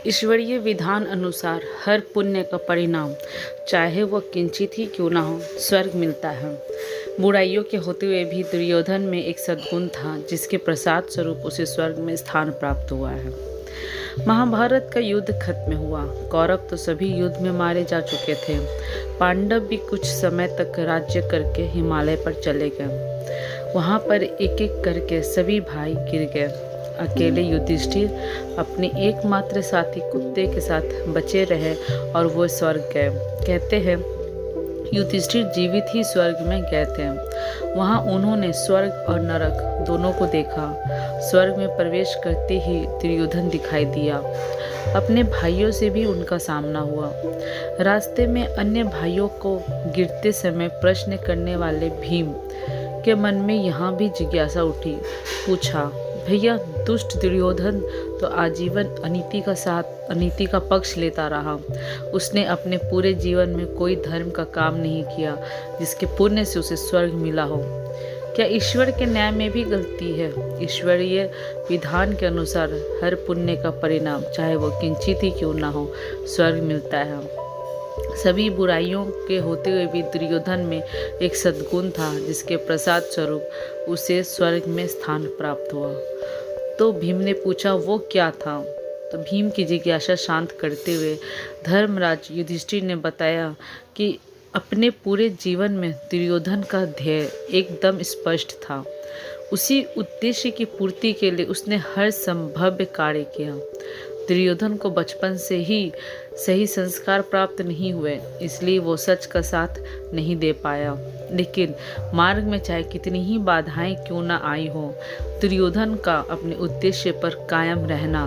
ईश्वरीय विधान अनुसार हर पुण्य का परिणाम, चाहे वह किंचित ही क्यों ना हो, स्वर्ग मिलता है। बुराइयों के होते हुए भी दुर्योधन में एक सद्गुण था, जिसके प्रसाद स्वरूप उसे स्वर्ग में स्थान प्राप्त हुआ है। महाभारत का युद्ध खत्म हुआ। कौरव तो सभी युद्ध में मारे जा चुके थे। पांडव भी कुछ समय तक राज्य करके हिमालय पर चले गए। वहां पर एक एक करके सभी भाई गिर गए। अकेले युधिष्ठिर अपने एकमात्र साथी कुत्ते के साथ बचे रहे और वो स्वर्ग गए। कहते हैं युधिष्ठिर जीवित ही स्वर्ग में गए थे। वहां उन्होंने स्वर्ग और नरक दोनों को देखा। स्वर्ग में प्रवेश करते ही दुर्योधन दिखाई दिया। अपने भाइयों से भी उनका सामना हुआ। रास्ते में अन्य भाइयों को गिरते समय प्रश्न करने वाले भीम के मन में यहाँ भी जिज्ञासा उठी। पूछा, भैया दुष्ट दुर्योधन तो आजीवन अनीति का पक्ष लेता रहा। उसने अपने पूरे जीवन में कोई धर्म का काम नहीं किया जिसके पुण्य से उसे स्वर्ग मिला हो। क्या ईश्वर के न्याय में भी गलती है? ईश्वरीय विधान के अनुसार हर पुण्य का परिणाम, चाहे वो किंचित ही क्यों ना हो, स्वर्ग मिलता है। सभी बुराइयों के होते हुए भी दुर्योधन में एक सद्गुण था, जिसके प्रसाद स्वरूप उसे स्वर्ग में स्थान प्राप्त हुआ। तो भीम ने पूछा, वो क्या था? तो भीम की जिज्ञासा शांत करते हुए धर्मराज युधिष्ठिर ने बताया कि अपने पूरे जीवन में दुर्योधन का ध्येय एकदम स्पष्ट था। उसी उद्देश्य की पूर्ति के लिए उसने हर संभव कार्य किया। दुर्योधन को बचपन से ही सही संस्कार प्राप्त नहीं हुए, इसलिए वो सच का साथ नहीं दे पाया। लेकिन मार्ग में चाहे कितनी ही बाधाएं क्यों ना आई हो, दुर्योधन का अपने उद्देश्य पर कायम रहना,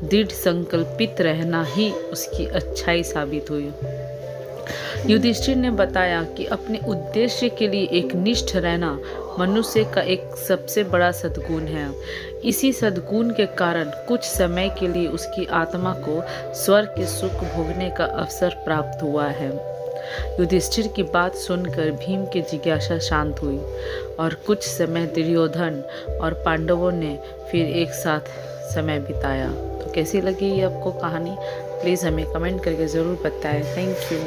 दृढ़ संकल्पित रहना ही उसकी अच्छाई साबित हुई। युधिष्ठिर ने बताया कि अपने उद्देश्य के लिए एक निष्ठ रहना मनुष्य का एक सबसे बड़ा सद्गुण है। इसी सद्गुण के कारण कुछ समय के लिए उसकी आत्मा को स्वर्ग के सुख भोगने का अवसर प्राप्त हुआ है। युधिष्ठिर की बात सुनकर भीम की जिज्ञासा शांत हुई और कुछ समय दुर्योधन और पांडवों ने फिर एक साथ समय बिताया। तो कैसी लगी ये आपको कहानी? प्लीज़ हमें कमेंट करके ज़रूर बताएं। Thank you.